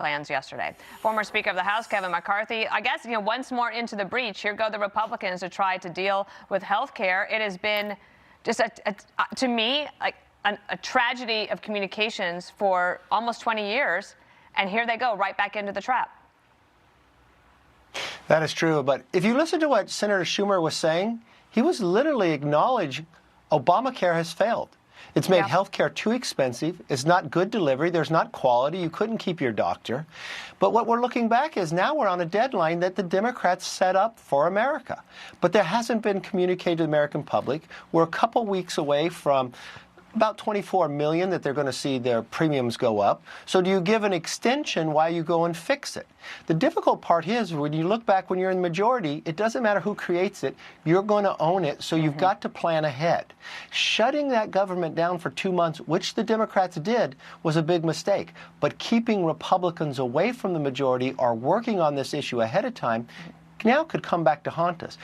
plans yesterday. Former Speaker of the House, Kevin McCarthy, I guess, once more into the breach. Here go the Republicans to try to deal with health care. It has been just, to me, like a tragedy of communications for almost 20 years. And here they go right back into the trap. That is true. But if you listen to what Senator Schumer was saying, he was literally acknowledging Obamacare has failed. It's made health care too expensive. It's not good delivery. There's not quality. You couldn't keep your doctor. But what we're looking back is now we're on a deadline that the Democrats set up for America. But there hasn't been communicated to the American public. We're a couple weeks away from about 24 million that they're going to see their premiums go up. So do you give an extension while you go and fix it? The difficult part is when you look back when you're in the majority, it doesn't matter who creates it, you're going to own it, so you've got to plan ahead. Shutting that government down for 2 months, which the Democrats did, was a big mistake. But keeping Republicans away from the majority or working on this issue ahead of time now could come back to haunt us.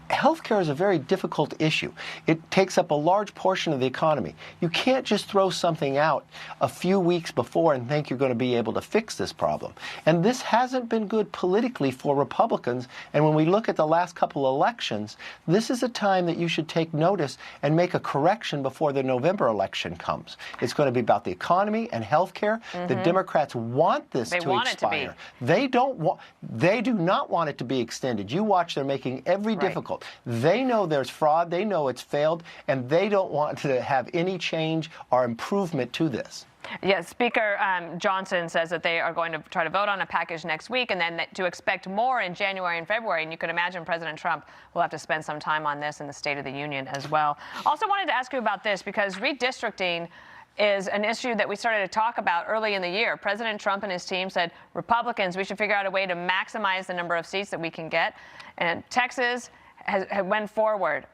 Healthcare is a very difficult issue. It takes up a large portion of the economy. You can't just throw something out a few weeks before and think you're going to be able to fix this problem. And this hasn't been good politically for Republicans. And when we look at the last couple of elections, this is a time that you should take notice and make a correction before the November election comes. It's going to be about the economy and healthcare. The Democrats want this to expire. They do not want it to be extended. You watch, they're making every difficult. They know there's fraud, they know it's failed, and they don't want to have any change or improvement to this. Yes, Speaker Johnson says that they are going to try to vote on a package next week and then to expect more in January and February. And you can imagine President Trump will have to spend some time on this in the State of the Union as well. Also wanted to ask you about this because redistricting is an issue that we started to talk about early in the year. President Trump and his team said, Republicans, we should figure out a way to maximize the number of seats that we can get. And Texas went forward.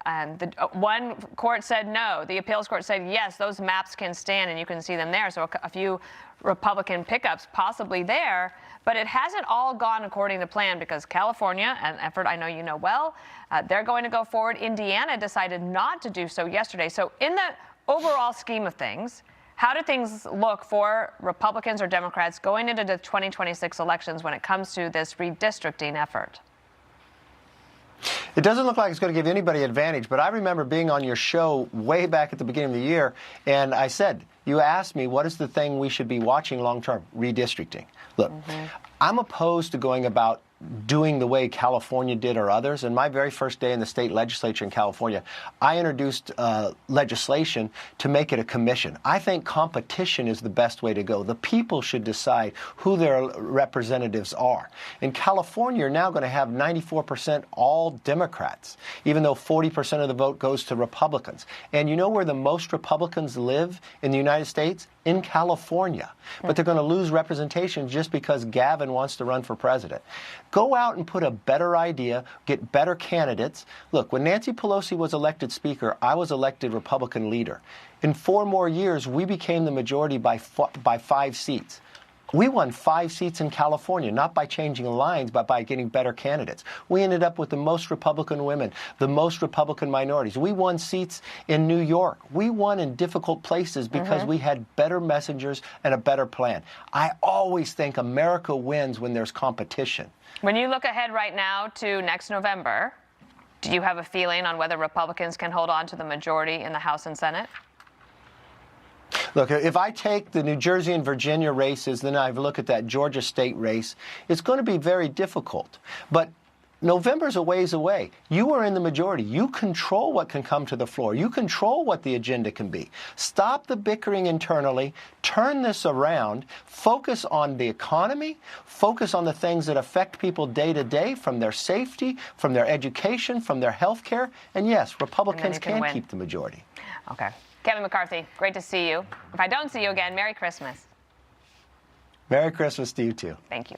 One court said no. The appeals court said yes, those maps can stand, and you can see them there. So a few Republican pickups possibly there. But it hasn't all gone according to plan because California, an effort I know you know well, they're going to go forward. Indiana decided not to do so yesterday. So in the overall scheme of things, how do things look for Republicans or Democrats going into the 2026 elections when it comes to this redistricting effort? It doesn't look like it's going to give anybody advantage, but I remember being on your show way back at the beginning of the year, and I said, you asked me, what is the thing we should be watching long-term? Redistricting. Look, I'm opposed to going about doing the way California did or others. And my very first day in the state legislature in California, I introduced legislation to make it a commission. I think competition is the best way to go. The people should decide who their representatives are. In California, you're now going to have 94% all Democrats, even though 40% of the vote goes to Republicans. And you know where the most Republicans live in the United States? In California. But they're going to lose representation just because Gavin wants to run for president. Go out and put a better idea, get better candidates. Look, when Nancy Pelosi was elected Speaker, I was elected Republican leader. In 4 more years, we became the majority by 5 seats. We won 5 seats in California, not by changing lines, but by getting better candidates. We ended up with the most Republican women, the most Republican minorities. We won seats in New York. We won in difficult places because we had better messengers and a better plan. I always think America wins when there's competition. When you look ahead right now to next November, do you have a feeling on whether Republicans can hold on to the majority in the House and Senate? Look, if I take the New Jersey and Virginia races, then I look at that Georgia state race, it's going to be very difficult. But November's a ways away. You are in the majority. You control what can come to the floor. You control what the agenda can be. Stop the bickering internally. Turn this around. Focus on the economy. Focus on the things that affect people day to day, from their safety, from their education, from their health care. And yes, Republicans can keep the majority. Okay. Kevin McCarthy, great to see you. If I don't see you again, Merry Christmas. Merry Christmas to you, too. Thank you.